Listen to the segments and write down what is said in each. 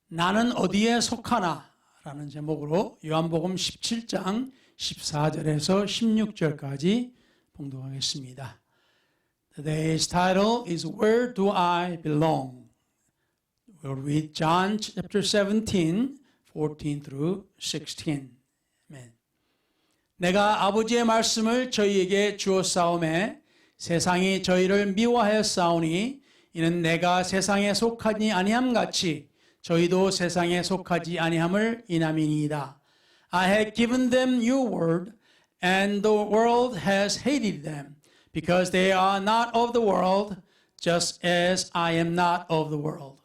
나는 어디에 속하나? 라는 제목으로 요한복음 17장 14절에서 16절까지 봉독하겠습니다. Today's title is Where Do I Belong? We'll read John chapter 17, 14 through 16. Amen. 내가 아버지의 말씀을 저희에게 주었사오매 세상이 저희를 미워하였사오니 이는 내가 세상에 속하지 아니함 같이 저희도 세상에 속하지 아니함을 인함이니이다. I have given them your word, and the world has hated them, because they are not of the world, just as I am not of the world.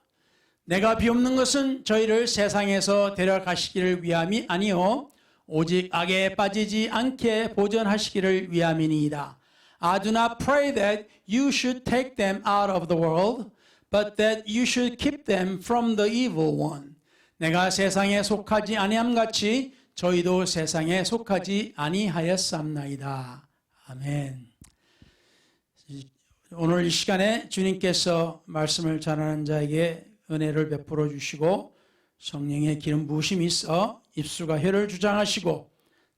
내가 비옵는 것은 저희를 세상에서 데려가시기를 위함이 아니요 오직 악에 빠지지 않게 보존하시기를 위함이니이다. I do not pray that you should take them out of the world, but that you should keep them from the evil one. 내가 세상에 속하지 아니함 같이 저희도 세상에 속하지 아니하였삼나이다. 아멘. 오늘 이 시간에 주님께서 말씀을 전하는 자에게 은혜를 베풀어 주시고 성령의 기름 부으심이 있어 입술과 혀를 주장하시고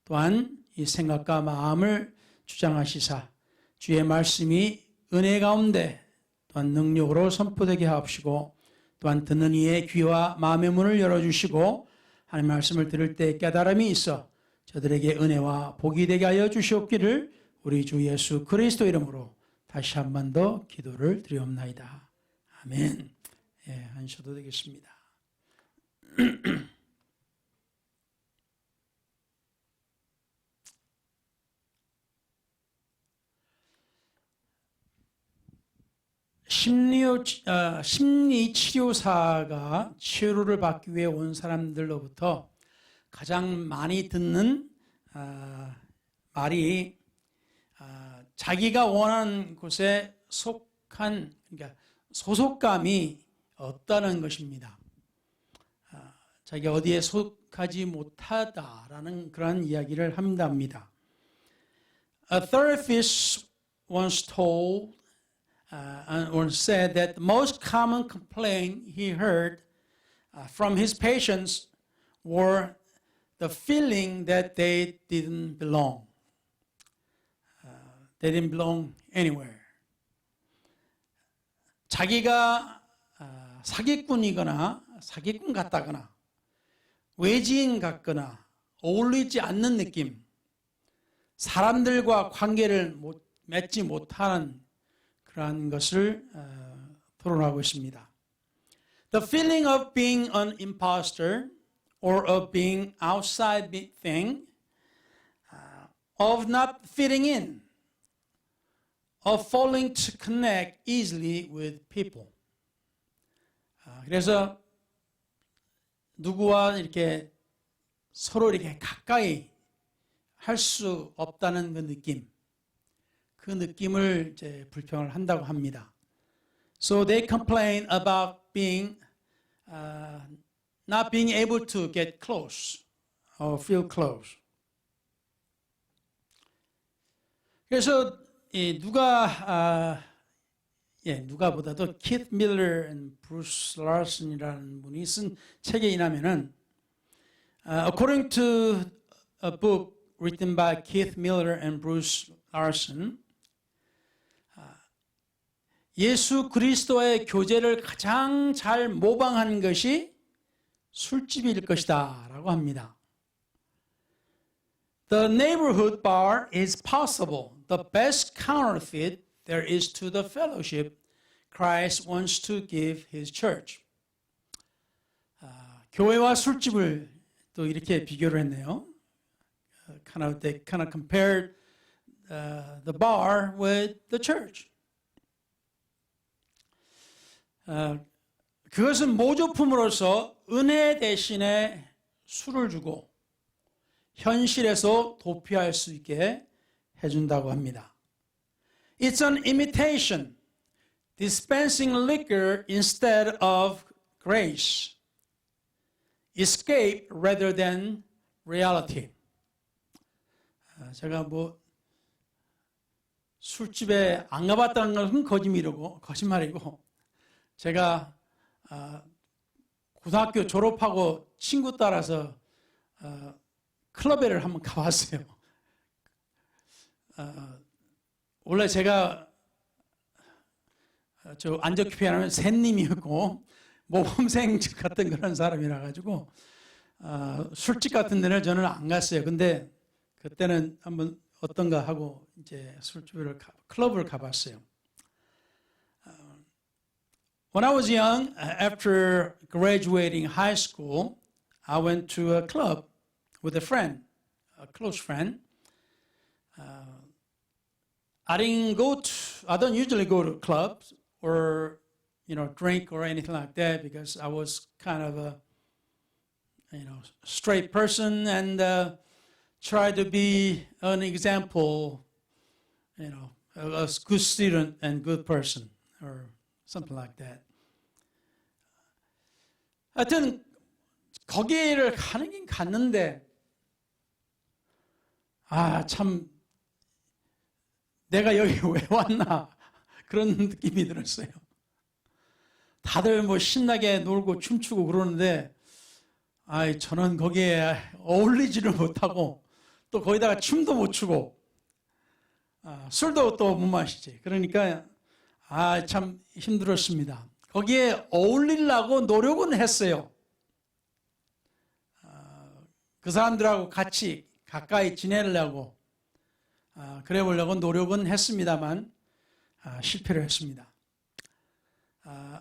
또한 이 생각과 마음을 주장하시사 주의 말씀이 은혜 가운데 또한 능력으로 선포되게 하옵시고 또한 듣는 이의 귀와 마음의 문을 열어주시고 하나님의 말씀을 들을 때 깨달음이 있어 저들에게 은혜와 복이 되게 하여 주시옵기를 우리 주 예수 그리스도 이름으로 다시 한 번 더 기도를 드리옵나이다. 아멘. 예, 앉으셔도 되겠습니다. 심리치료사가 치료를 받기 위해 온 사람들로부터 가장 많이 듣는 말이 자기가 원하는 곳에 속한, 그러니까 소속감이 없다는 것입니다. 자기가 어디에 속하지 못하다라는 그런 이야기를 합니다. A therapist once told or said that the most common complaint he heard from his patients were the feeling that they didn't belong. They didn't belong anywhere. 자기가 사기꾼이거나 사기꾼 같다거나 외지인 같거나 어울리지 않는 느낌, 사람들과 관계를 맺지 못하는 그러한 것을 토론하고 있습니다. The feeling of being an imposter or of being outside the thing, of not fitting in, of failing to connect easily with people. 그래서 누구와 이렇게 서로 이렇게 가까이 할 수 없다는 그 느낌. 그 느낌을 이제 불평을 한다고 합니다. So they complain about being not being able to get close or feel close. 그래서 누가보다도 Keith Miller and Bruce Larson이라는 분이 쓴 책에 의하면은 according to a book written by Keith Miller and Bruce Larson, 예수 그리스도의 교제를 가장 잘 모방한 것이 술집일 것이다 라고 합니다. The neighborhood bar is possible. The best counterfeit there is to the fellowship Christ wants to give His church. 교회와 술집을 또 이렇게 비교를 했네요. They kind of compared the bar with the church. 그것은 모조품으로서 은혜 대신에 술을 주고 현실에서 도피할 수 있게 해준다고 합니다. It's an imitation, dispensing liquor instead of grace. Escape rather than reality. 제가 술집에 안 가봤다는 것은 거짓말이고 제가 고등학교 졸업하고 친구 따라서 클럽에를 한번 가봤어요. 원래 제가 저 안적기피하면 샌님이었고 모범생 같은 그런 사람이라 가지고 술집 같은 데는 저는 안 갔어요. 근데 그때는 한번 어떤가 하고 이제 클럽을 가봤어요. When I was young, after graduating high school, I went to a club with a friend, a close friend. I don't usually go to clubs or drink or anything like that because I was kind of a straight person and try to be an example, a good student and good person or something like that. 하여튼 거기를 가긴 갔는데 참 내가 여기 왜 왔나 그런 느낌이 들었어요. 다들 뭐 신나게 놀고 춤추고 그러는데 저는 거기에 어울리지를 못하고 또 거기다가 춤도 못 추고 술도 또 못 마시지. 그러니까 참 힘들었습니다. 거기에 어울리려고 노력은 했어요. 그 사람들하고 같이 가까이 지내려고 그래 보려고 노력은 했습니다만 실패를 했습니다.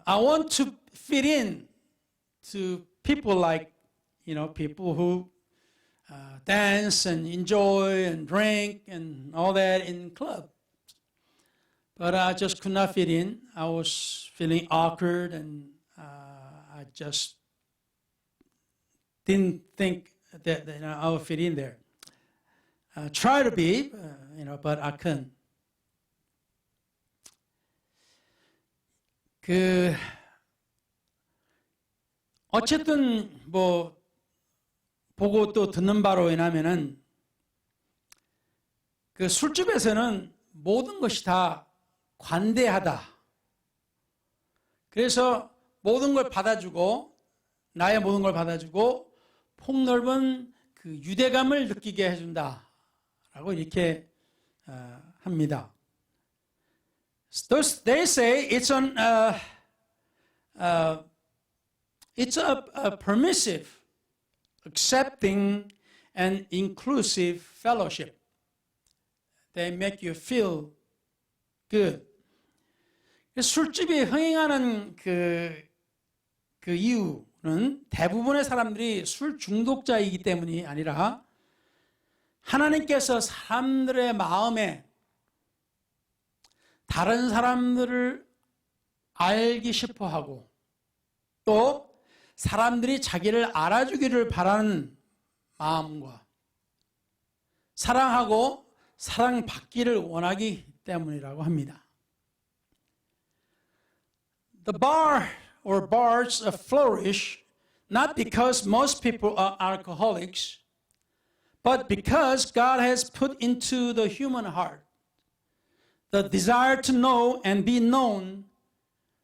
I want to fit in to people like people who dance and enjoy and drink and all that in club. But I just could not fit in. I was feeling awkward and I just didn't think that I would fit in there. Try to be, but I couldn't. 어쨌든 뭐 보고 또 듣는 바로 인하면은 그 술집에서는 모든 것이 다 관대하다. 그래서 모든 걸 받아주고 나의 모든 걸 받아주고 폭넓은 그 유대감을 느끼게 해준다라고 이렇게 합니다. They say it's a permissive, accepting, and inclusive fellowship. They make you feel good. 술집이 흥행하는 그 이유는 대부분의 사람들이 술 중독자이기 때문이 아니라 하나님께서 사람들의 마음에 다른 사람들을 알기 싶어 하고 또 사람들이 자기를 알아주기를 바라는 마음과 사랑하고 사랑받기를 원하기 때문이라고 합니다. The bar or bars flourish not because most people are alcoholics, but because God has put into the human heart the desire to know and be known,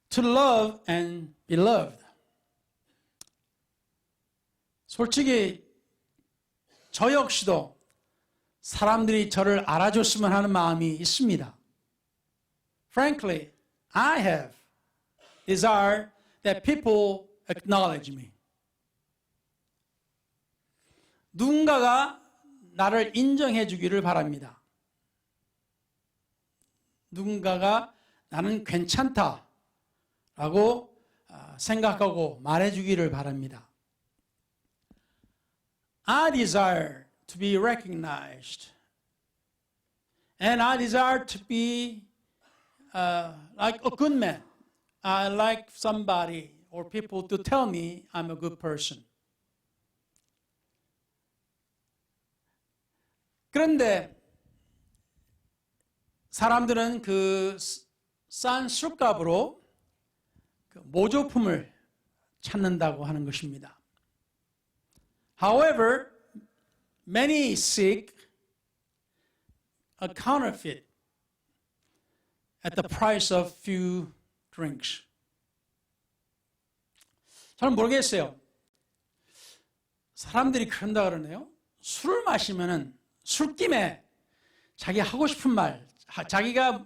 to love and be loved. 솔직히 저 역시도 사람들이 저를 알아줬으면 하는 마음이 있습니다. Frankly, I have desire that people acknowledge me. 누군가가 나를 인정해 주기를 바랍니다. 누군가가 나는 괜찮다라고 생각하고 말해 주기를 바랍니다. I desire to be recognized. And I desire to be like a good man. I like somebody or people to tell me I'm a good person. 그런데 사람들은 그 싼 술값으로 그 모조품을 찾는다고 하는 것입니다. However, many seek a counterfeit at the price of few drinks. 저는 모르겠어요. 사람들이 그런다 그러네요. 술을 마시면은 술김에 자기 하고 싶은 말, 자기가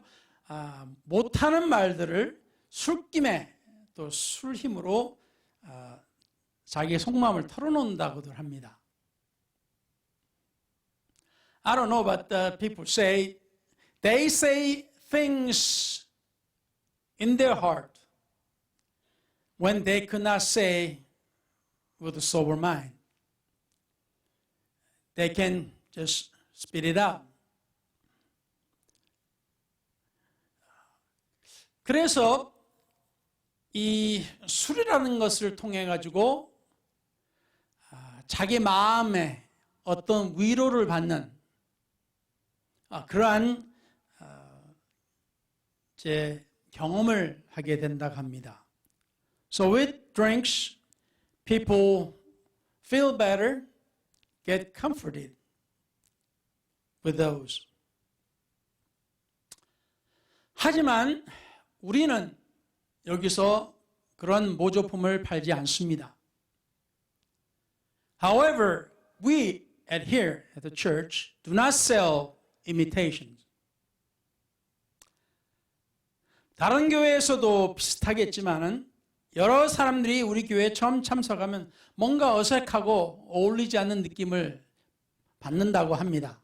못하는 말들을 술김에 또 술 힘으로 자기의 속마음을 털어놓는다고들 합니다. I don't know, but people say they say things in their heart when they could not say with a sober mind. They can just spit it out. 그래서 이 술이라는 것을 통해 가지고 자기 마음에 어떤 위로를 받는 그러한 제 경험을 하게 된다고 합니다. So with drinks, people feel better, get comforted with those. 하지만 우리는 여기서 그런 모조품을 팔지 않습니다. However, we here at the church do not sell imitations. 다른 교회에서도 비슷하겠지만은 여러 사람들이 우리 교회에 처음 참석하면 뭔가 어색하고 어울리지 않는 느낌을 받는다고 합니다.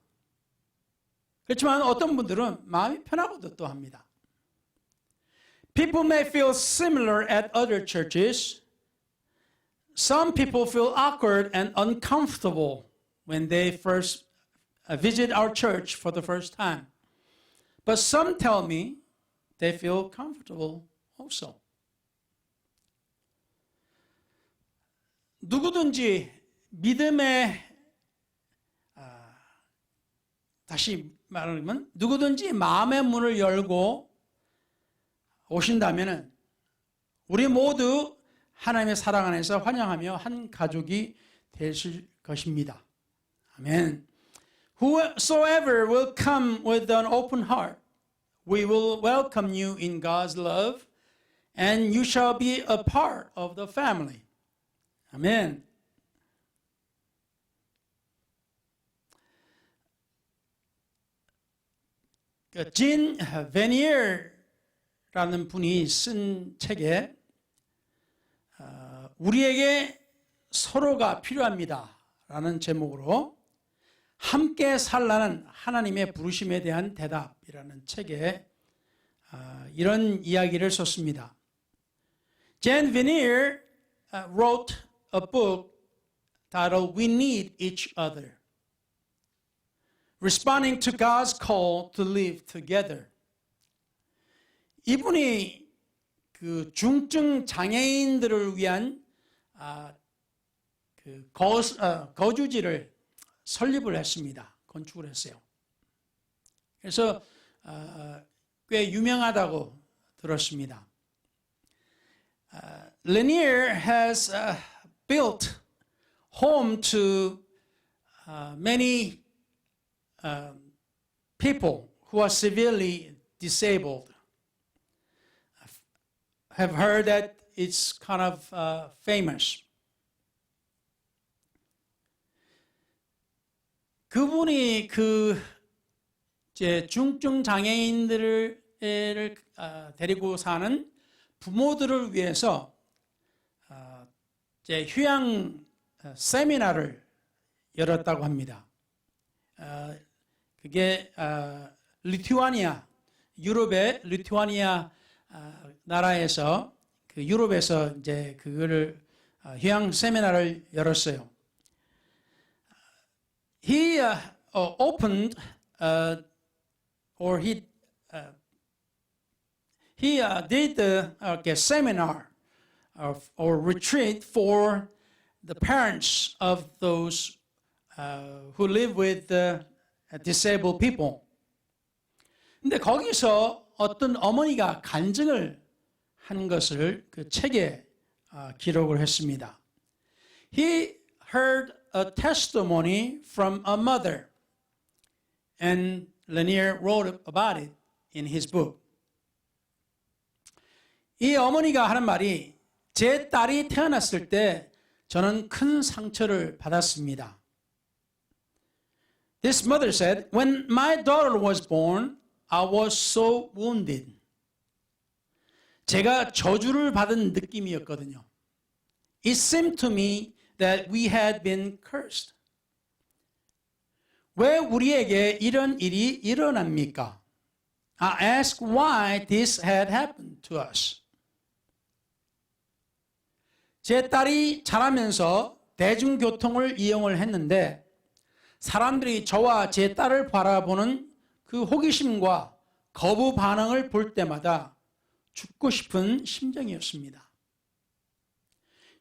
그렇지만 어떤 분들은 마음이 편하고도 또 합니다. People may feel similar at other churches. Some people feel awkward and uncomfortable when they first visit our church for the first time. But some tell me they feel comfortable also. 누구든지 믿음의 다시 말하면 누구든지 마음의 문을 열고 오신다면은 우리 모두 하나님의 사랑 안에서 환영하며 한 가족이 되실 것입니다. 아멘. Whosoever will come with an open heart, we will welcome you in God's love, and you shall be a part of the family. 아멘. 진 베니어라는 분이 쓴 책에 우리에게 서로가 필요합니다 라는 제목으로 함께 살라는 하나님의 부르심에 대한 대답이라는 책에 이런 이야기를 썼습니다. Jan Vanier wrote a book titled We Need Each Other, Responding to God's Call to Live Together. 이분이 그 중증 장애인들을 위한 거주지를 설립을 했습니다. 건축을 했어요. 그래서 꽤 유명하다고 들었습니다. Lanier has built home to many people who are severely disabled. Have heard that it's kind of famous. 그분이 이제 중증 장애인들을 데리고 사는 부모들을 위해서 이제 휴양 세미나를 열었다고 합니다. 그게 리투아니아, 유럽의 리투아니아 나라에서 유럽에서 이제 그거를 휴양 세미나를 열었어요. He opened or he did a seminar or retreat for the parents of those who live with disabled people. 근데 거기서 어떤 어머니가 간증을 한 것을 그 책에 기록을 했습니다. He heard a testimony from a mother, and Lanier wrote about it in his book. 이 어머니가 하는 말이 제 딸이 태어났을 때 저는 큰 상처를 받았습니다. This mother said, when my daughter was born, I was so wounded. 제가 저주를 받은 느낌이었거든요. It seemed to me that we had been cursed. 왜 우리에게 이런 일이 일어납니까? I asked why this had happened to us. 제 딸이 자라면서 대중교통을 이용을 했는데 사람들이 저와 제 딸을 바라보는 그 호기심과 거부 반응을 볼 때마다 죽고 싶은 심정이었습니다.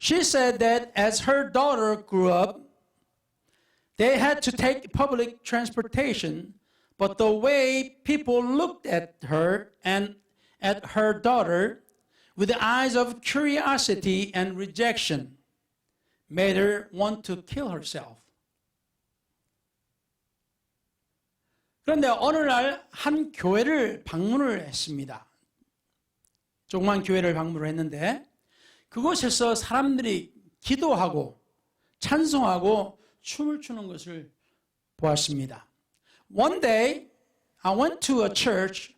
She said that as her daughter grew up, they had to take public transportation, but the way people looked at her and at her daughter with the eyes of curiosity and rejection made her want to kill herself. 그런데 어느 날 한 교회를 방문을 했습니다. 조그만 교회를 방문을 했는데 그곳에서 사람들이 기도하고 찬송하고 춤을 추는 것을 보았습니다. One day I went to a church,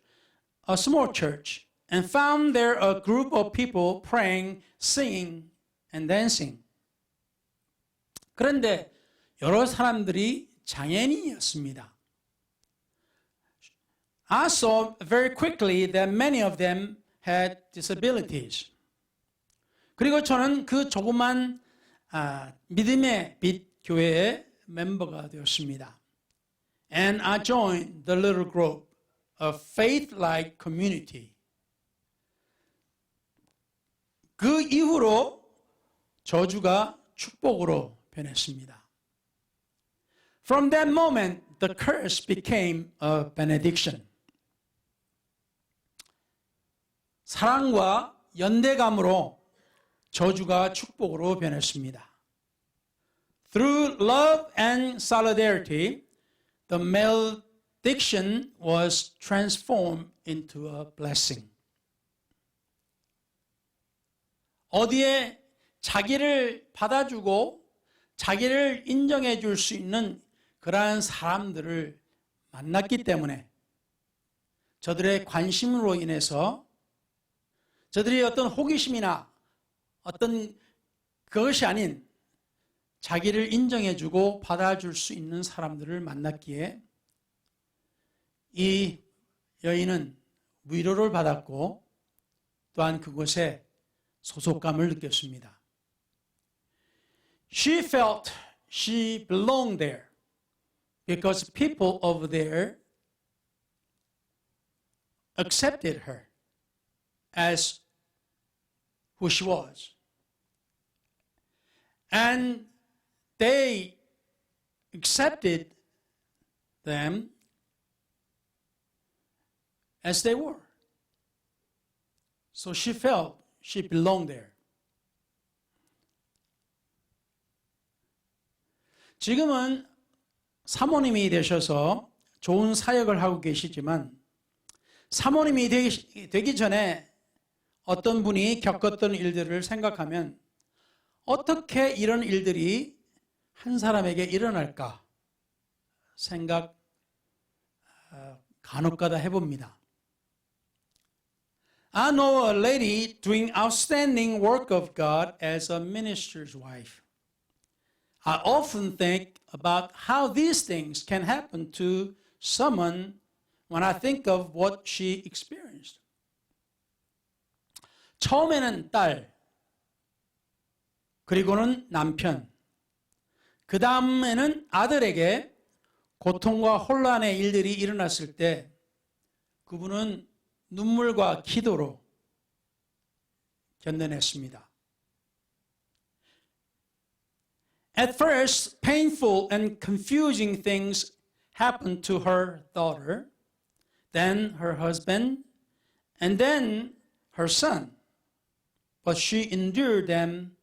a small church, and found there a group of people praying, singing, and dancing. 그런데 여러 사람들이 장애인이었습니다. I saw very quickly that many of them had disabilities. 그리고 저는 그 조그만 믿음의 빛 교회의 멤버가 되었습니다. And I joined the little group, a faith-like community. 그 이후로 저주가 축복으로 변했습니다. From that moment, the curse became a benediction. 사랑과 연대감으로 저주가 축복으로 변했습니다. Through love and solidarity, the malediction was transformed into a blessing. 어디에 자기를 받아주고 자기를 인정해 줄 수 있는 그러한 사람들을 만났기 때문에 저들의 관심으로 인해서 저들이 어떤 호기심이나 어떤 그것이 아닌 자기를 인정해주고 받아줄 수 있는 사람들을 만났기에 이 여인은 위로를 받았고 또한 그곳에 소속감을 느꼈습니다. She felt she belonged there because people over there accepted her as who she was. And they accepted them as they were. So she felt she belonged there. 지금은 사모님이 되셔서 좋은 사역을 하고 계시지만 사모님이 되기 전에 어떤 분이 겪었던 일들을 생각하면 어떻게 이런 일들이 한 사람에게 일어날까 생각 간혹가다 해봅니다. I know a lady doing outstanding work of God as a minister's wife. I often think about how these things can happen to someone when I think of what she experienced. 처음에는 딸, 그리고는 남편, 그 다음에는 아들에게 고통과 혼란의 일들이 일어났을 때 그분은 눈물과 기도로 견뎌냈습니다. At first, painful and confusing things happened to her daughter, then her husband, and then her son. But she endured them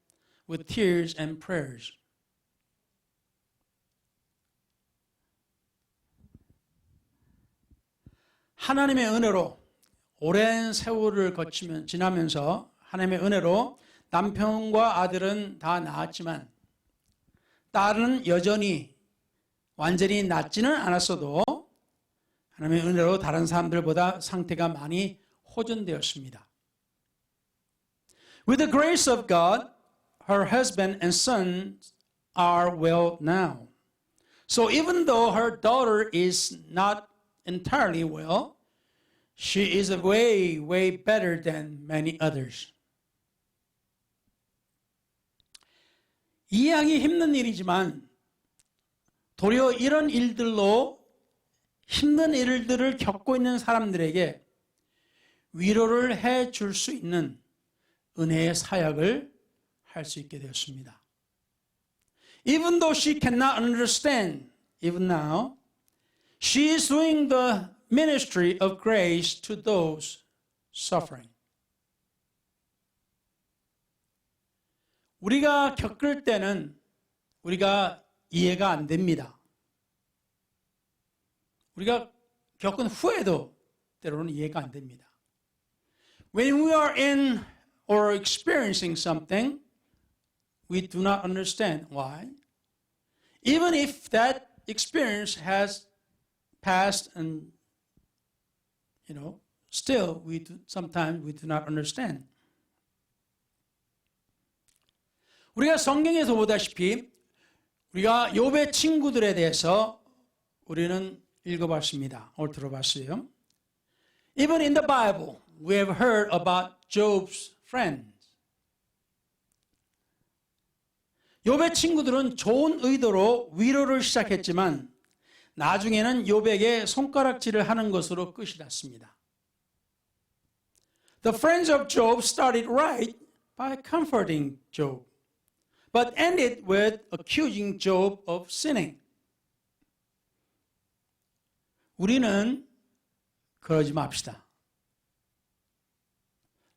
with tears and prayers. 하나님의 은혜로 오랜 세월을 지나면서 하나님의 은혜로 남편과 아들은 다 낳았지만 딸은 여전히 완전히 낫지는 않았어도 하나님의 은혜로 다른 사람들보다 상태가 많이 호전되었습니다. With the grace of God, her husband and son are well now. So even though her daughter is not entirely well, she is way, way better than many others. 이해하기 힘든 일이지만 도리어 이런 일들로 힘든 일들을 겪고 있는 사람들에게 위로를 해 줄 수 있는 은혜의 사역을 할 수 있게 되었습니다. Even though she cannot understand, even now, she is doing the ministry of grace to those suffering. 우리가 겪을 때는 우리가 이해가 안 됩니다. 우리가 겪은 후에도 때로는 이해가 안 됩니다. When we are in or experiencing something, we do not understand why. Even if that experience has passed and, still sometimes we do not understand. 우리가 성경에서 보다시피 우리가 욥의 친구들에 대해서 우리는 읽어봤습니다. 오늘 들어봤어요. Even in the Bible, we have heard about Job's friends. 욥의 친구들은 좋은 의도로 위로를 시작했지만 나중에는 욥에게 손가락질을 하는 것으로 끝이 났습니다. The friends of Job started right by comforting Job, but ended with accusing Job of sinning. 우리는 그러지 맙시다.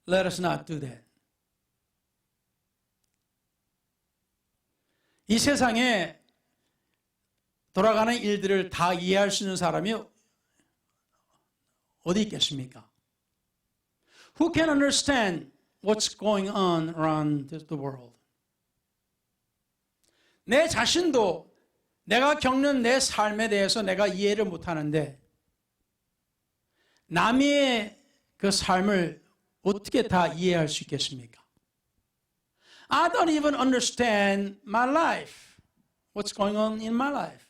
Let us not do that. 이 세상에 돌아가는 일들을 다 이해할 수 있는 사람이 어디 있겠습니까? Who can understand what's going on around the world? 내 자신도 내가 겪는 내 삶에 대해서 내가 이해를 못하는데 남의 그 삶을 어떻게 다 이해할 수 있겠습니까? I don't even understand my life. What's going on in my life?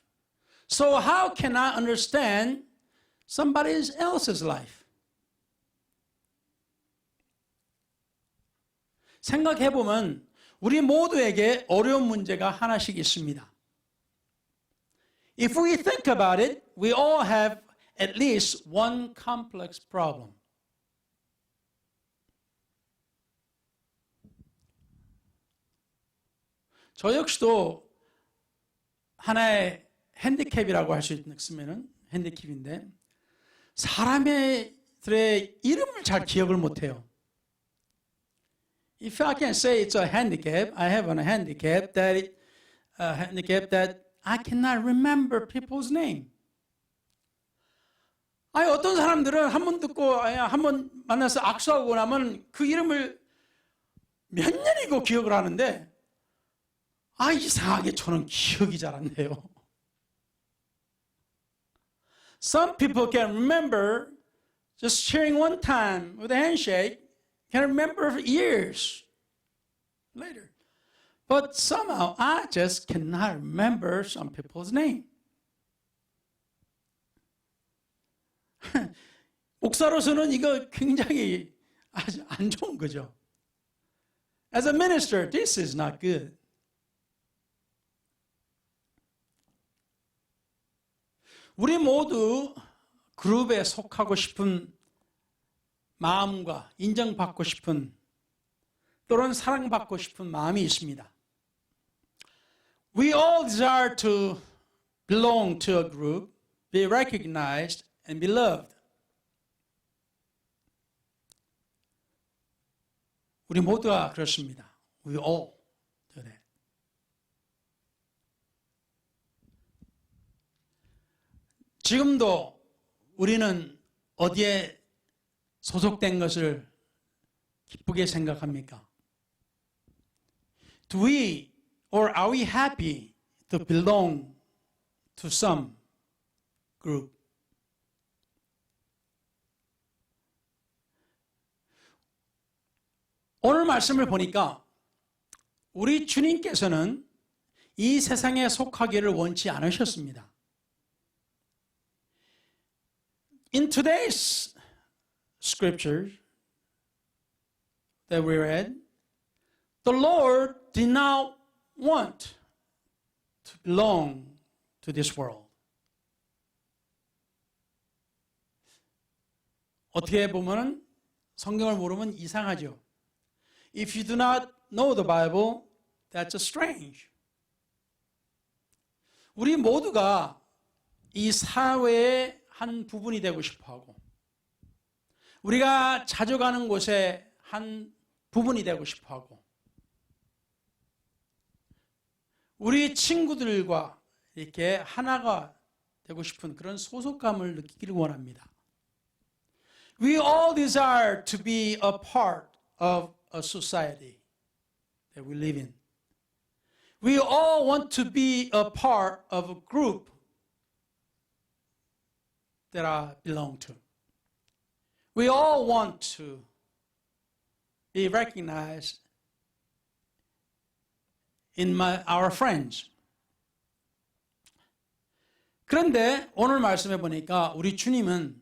So how can I understand somebody else's life? 생각해보면 우리 모두에게 어려운 문제가 하나씩 있습니다. If we think about it, we all have at least one complex problem. 저 역시도 하나의 핸디캡이라고 할 수 있으면 핸디캡인데 사람들의 이름을 잘 기억을 못해요. If I can say it's a handicap, I have a handicap that I cannot remember people's name. 아니 어떤 사람들은 한 번 듣고 한 번 만나서 악수하고 나면 그 이름을 몇 년이고 기억을 하는데 이상하게 저는 기억이 잘 안 나요. Some people can remember just sharing one time with a handshake, can remember for years later. But somehow I just cannot remember some people's name. 목사로서는 이거 굉장히 아주 안 좋은 거죠. As a minister, this is not good. 우리 모두 그룹에 속하고 싶은 마음과 인정받고 싶은 또는 사랑받고 싶은 마음이 있습니다. We all desire to belong to a group, be recognized and be loved. 우리 모두가 그렇습니다. We all do that. 지금도 우리는 어디에 소속된 것을 기쁘게 생각합니까? Do we or are we happy to belong to some group? 오늘 말씀을 보니까 우리 주님께서는 이 세상에 속하기를 원치 않으셨습니다. In today's scripture that we read, the Lord did not want to belong to this world. 어떻게 보면 성경을 모르면 이상하죠. If you do not know the Bible, that's strange. 우리 모두가 이 사회의 한 부분이 되고 싶어 하고, 우리가 자주 가는 곳의 한 부분이 되고 싶어 하고, 우리 친구들과 이렇게 하나가 되고 싶은 그런 소속감을 느끼기를 원합니다. We all desire to be a part of a society that we live in. We all want to be a part of a group that I belong to. We all want to be recognized in our friends. 그런데 오늘 말씀해 보니까 우리 주님은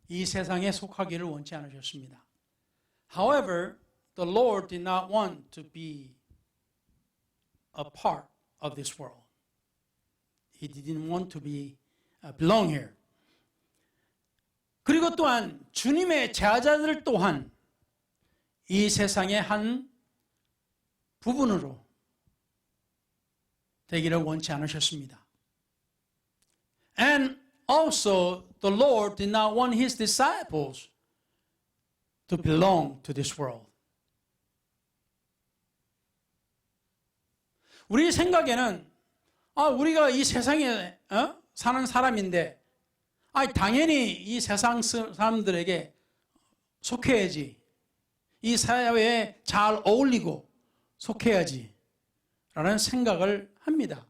이 세상에 속하기를 원치 않으셨습니다. However, the Lord did not want to be a part of this world. He didn't want to belong here. 그리고 또한 주님의 제자들 또한 이 세상의 한 부분으로 되기를 원치 않으셨습니다. And also the Lord did not want his disciples to belong to this world. 우리 생각에는 우리가 이 세상에 사는 사람인데 당연히 이 세상 사람들에게 속해야지. 이 사회에 잘 어울리고 속해야지 라는 생각을 합니다.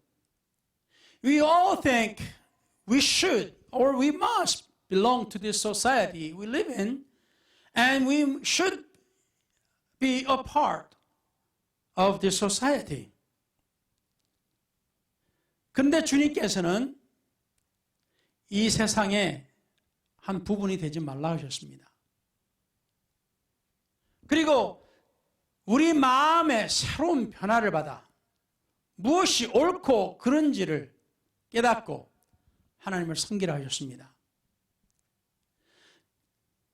We all think we should or we must belong to this society we live in, and we should be a part of this society. 그런데 주님께서는 이 세상의 한 부분이 되지 말라 하셨습니다. 그리고 우리 마음의 새로운 변화를 받아 무엇이 옳고 그른지를 깨닫고 하나님을 섬기라 하셨습니다.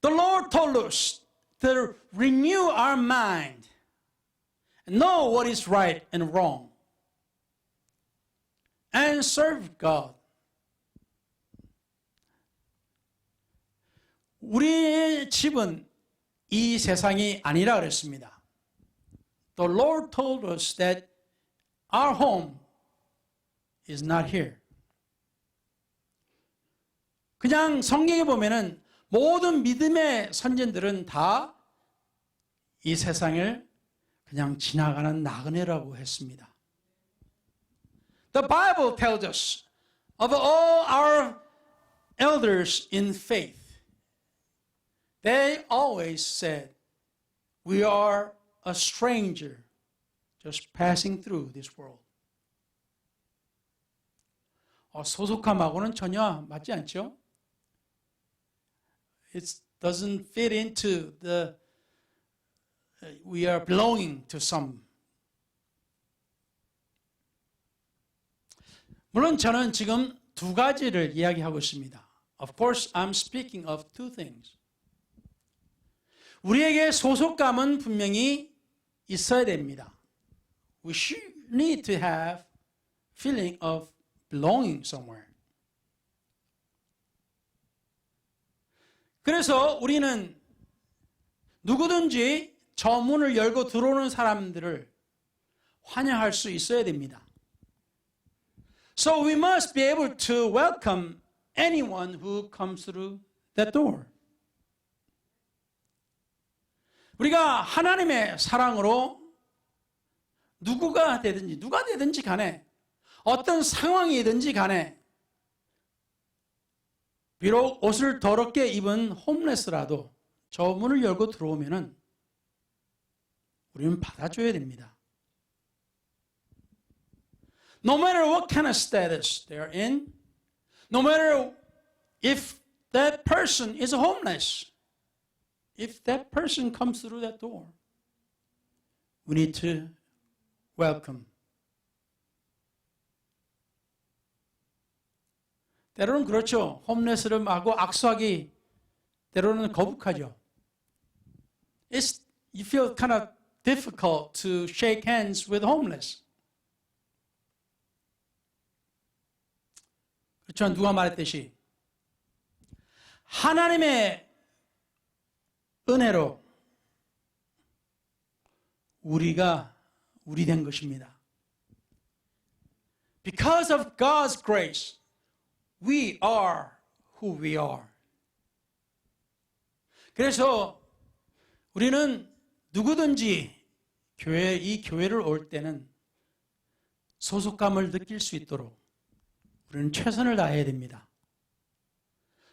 The Lord told us to renew our mind, know what is right and wrong, and serve God. 우리의 집은 이 세상이 아니라 그랬습니다. The Lord told us that our home is not here. 그냥 성경에 보면은 모든 믿음의 선진들은 다 이 세상을 그냥 지나가는 나그네라고 했습니다. The Bible tells us of all our elders in faith, they always said, we are a stranger just passing through this world. 소속감하고는 전혀 맞지 않죠? It doesn't fit into we are belonging to some. 물론 저는 지금 두 가지를 이야기하고 있습니다. Of course, I'm speaking of two things. 우리에게 소속감은 분명히 있어야 됩니다. We should need to have feeling of belonging somewhere. 그래서 우리는 누구든지 저 문을 열고 들어오는 사람들을 환영할 수 있어야 됩니다. So we must be able to welcome anyone who comes through that door. 우리가 하나님의 사랑으로 누가 되든지 간에 어떤 상황이든지 간에 비록 옷을 더럽게 입은 홈레스라도 저 문을 열고 들어오면은 우리는 받아줘야 됩니다. No matter what kind of status they're in, no matter if that person is homeless, if that person comes through that door, we need to welcome. 때로는 그렇죠. 홈레스를 하고 악수하기 때로는 거북하죠. You feel kind of difficult to shake hands with homeless. 그렇지만 누가 말했듯이 하나님의 은혜로 우리가 우리 된 것입니다. Because of God's grace, we are who we are. 그래서 우리는 누구든지 이 교회를 올 때는 소속감을 느낄 수 있도록 우리는 최선을 다해야 됩니다.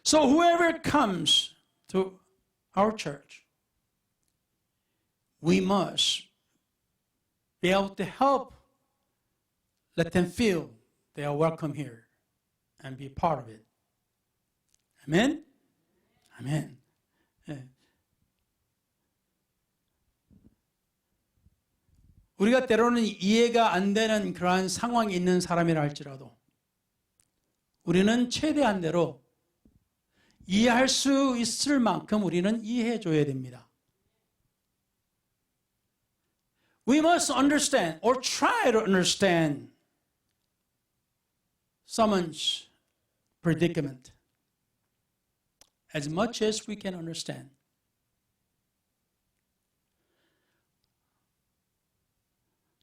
So whoever comes to our church, we must be able to help let them feel they are welcome here and be part of it. Amen? Amen. 네. 우리가 때로는 이해가 안 되는 그러한 상황이 있는 사람이라 할지라도 우리는 최대한대로 이해할 수 있을 만큼 우리는 이해해 줘야 됩니다. We must understand or try to understand someone's predicament as much as we can understand.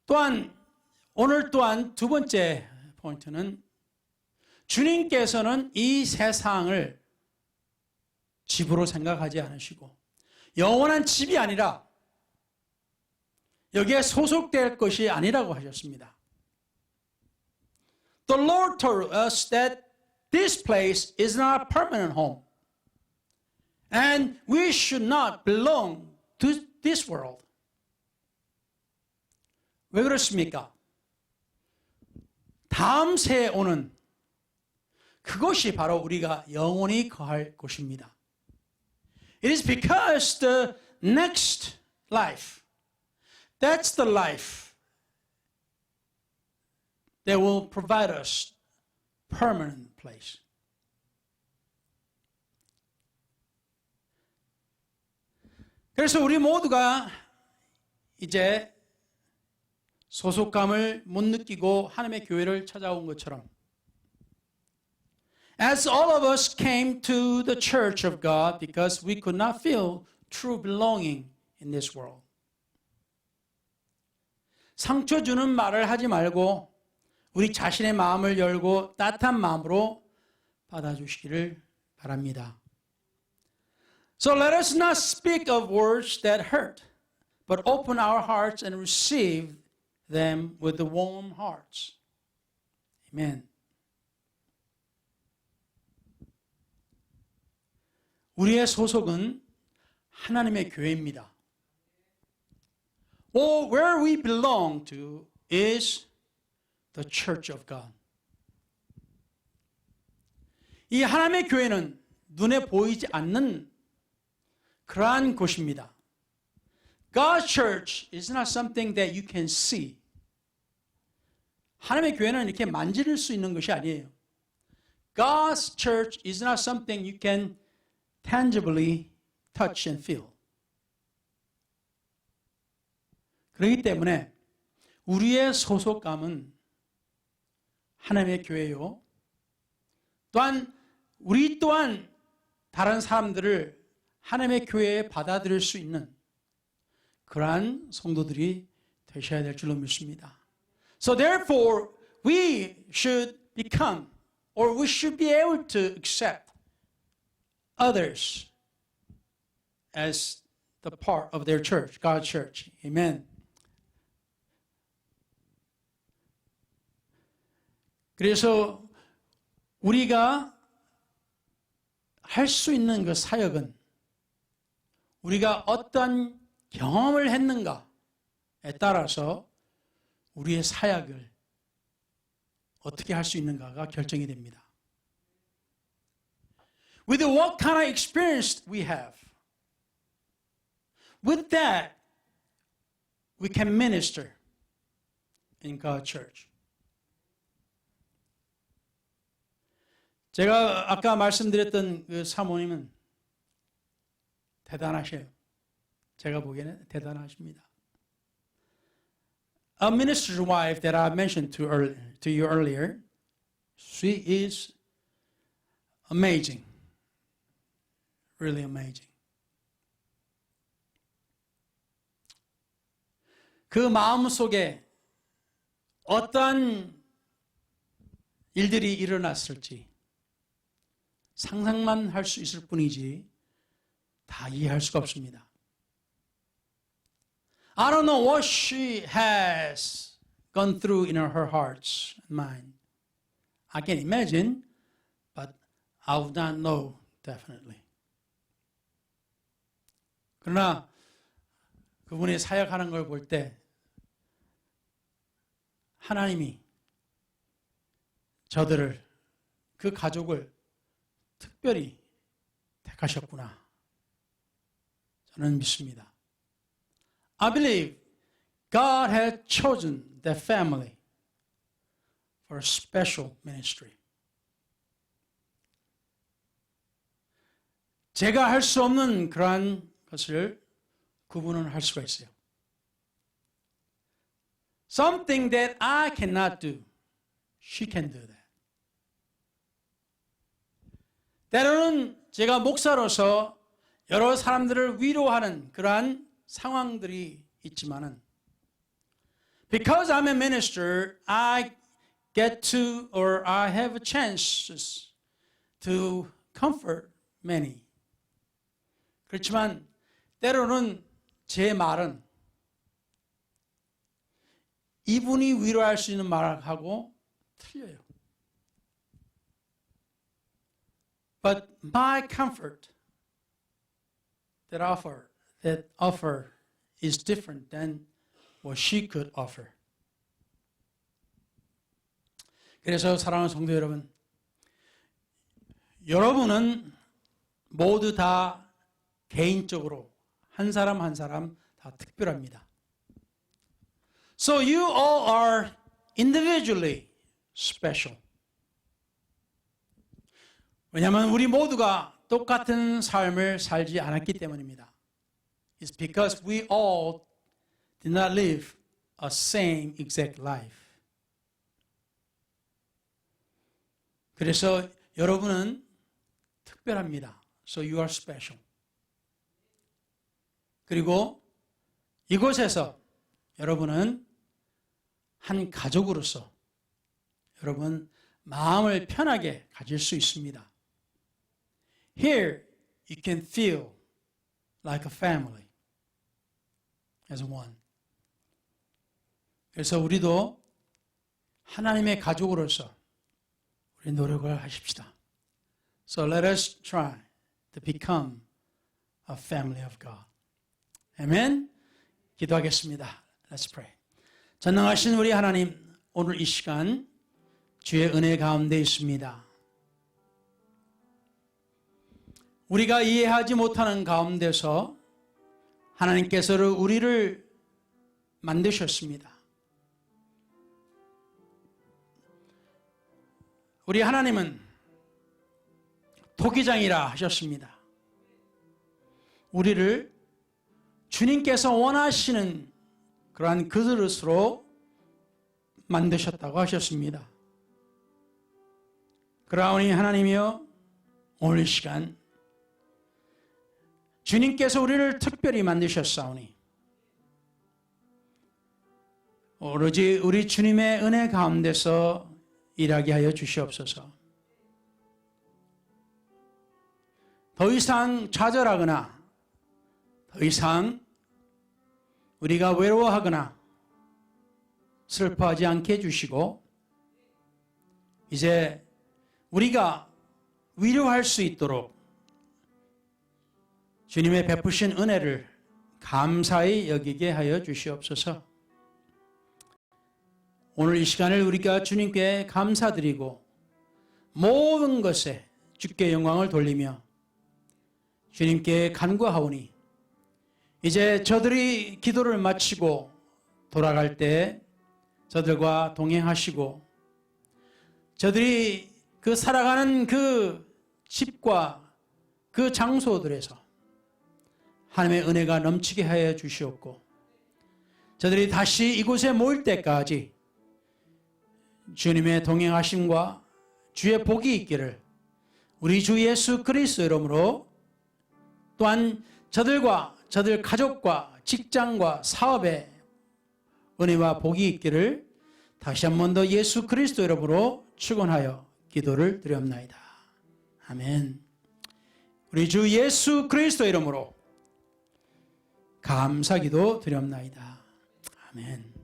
또한 오늘 또한 두 번째 포인트는 주님께서는 이 세상을 집으로 생각하지 않으시고 영원한 집이 아니라 여기에 소속될 것이 아니라고 하셨습니다. The Lord told us that this place is not a permanent home and we should not belong to this world. 왜 그렇습니까? 다음 세에 오는 그것이 바로 우리가 영원히 거할 곳입니다. It is because the next life, that's the life that will provide us permanent place. 그래서 우리 모두가 이제 소속감을 못 느끼고 하나님의 교회를 찾아온 것처럼 As all of us came to the church of God because we could not feel true belonging in this world. 상처 주는 말을 하지 말고 우리 자신의 마음을 열고 따뜻한 마음으로 받아주시기를 바랍니다. So let us not speak of words that hurt, but open our hearts and receive them with the warm hearts. Amen. 우리의 소속은 하나님의 교회입니다. Where we belong to is the church of God. 이 하나님의 교회는 눈에 보이지 않는 그러한 곳입니다. God's church is not something that you can see. 하나님의 교회는 이렇게 만질 수 있는 것이 아니에요. God's church is not something you can tangibly touch and feel. 그렇기 때문에 우리의 소속감은 하나님의 교회요. 또한 우리 또한 다른 사람들을 하나님의 교회에 받아들일 수 있는 그러한 성도들이 되셔야 될 줄로 믿습니다. So therefore, we should become, or we should be able to accept others as the part of their church, God's church. Amen. 그래서 우리가 할 수 있는 그 사역은 우리가 어떤 경험을 했는가에 따라서 우리의 사역을 어떻게 할 수 있는가가 결정이 됩니다. With what kind of experience we have, with that, we can minister in God's church. 제가 아까 말씀드렸던 그 사모님은 대단하셔요. 제가 보기에는 대단하십니다. A minister's wife that I mentioned to you earlier, she is amazing. Really amazing. 그 마음 속에 어떤 일들이 일어났을지 상상만 할 수 있을 뿐이지 다 이해할 수가 없습니다. I don't know what she has gone through in her heart and mind. I can imagine, but I would not know definitely. 그러나 그분이 사역하는 걸 볼 때 하나님이 저들을, 그 가족을 특별히 택하셨구나. 저는 믿습니다. I believe God had chosen that family for a special ministry. 제가 할 수 없는 그러한 것을 그분은 할 수가 있어요. Something that I cannot do, she can do that. 때로는 제가 목사로서 여러 사람들을 위로하는 그러한 상황들이 있지만은 because I'm a minister, I get to or I have chances to comfort many. 그렇지만 때로는 제 말은 이분이 위로할 수 있는 말하고 틀려요. But my comfort that offer is different than what she could offer. 그래서 사랑하는 성도 여러분, 여러분은 모두 다 개인적으로 한 사람 한 사람 다 특별합니다. So you all are individually special. 왜냐하면 우리 모두가 똑같은 삶을 살지 않았기 때문입니다. It's because we all did not live a same exact life. 그래서 여러분은 특별합니다. So you are special. 그리고 이곳에서 여러분은 한 가족으로서 여러분 마음을 편하게 가질 수 있습니다. Here you can feel like a family as one. 그래서 우리도 하나님의 가족으로서 우리 노력을 하십시다. So let us try to become a family of God. 아멘. 기도하겠습니다. Let's pray. 전능하신 우리 하나님, 오늘 이 시간 주의 은혜 가운데 있습니다. 우리가 이해하지 못하는 가운데서 하나님께서 우리를 만드셨습니다. 우리 하나님은 토기장이라 하셨습니다. 우리를 주님께서 원하시는 그러한 그릇으로 만드셨다고 하셨습니다. 그러하니 하나님이여, 오늘 이 시간 주님께서 우리를 특별히 만드셨사오니 오로지 우리 주님의 은혜 가운데서 일하게 하여 주시옵소서. 더 이상 좌절하거나 더 이상 우리가 외로워하거나 슬퍼하지 않게 해주시고 이제 우리가 위로할 수 있도록 주님의 베푸신 은혜를 감사히 여기게 하여 주시옵소서. 오늘 이 시간을 우리가 주님께 감사드리고 모든 것에 주께 영광을 돌리며 주님께 간구하오니 이제 저들이 기도를 마치고 돌아갈 때 저들과 동행하시고 저들이 그 살아가는 그 집과 그 장소들에서 하나님의 은혜가 넘치게 하여 주시옵고 저들이 다시 이곳에 모일 때까지 주님의 동행하심과 주의 복이 있기를 우리 주 예수 그리스도 이름으로 또한 저들과 저들 가족과 직장과 사업에 은혜와 복이 있기를 다시 한 번 더 예수 그리스도 이름으로 축원하여 기도를 드리옵나이다. 아멘. 우리 주 예수 그리스도 이름으로 감사기도 드리옵나이다. 아멘.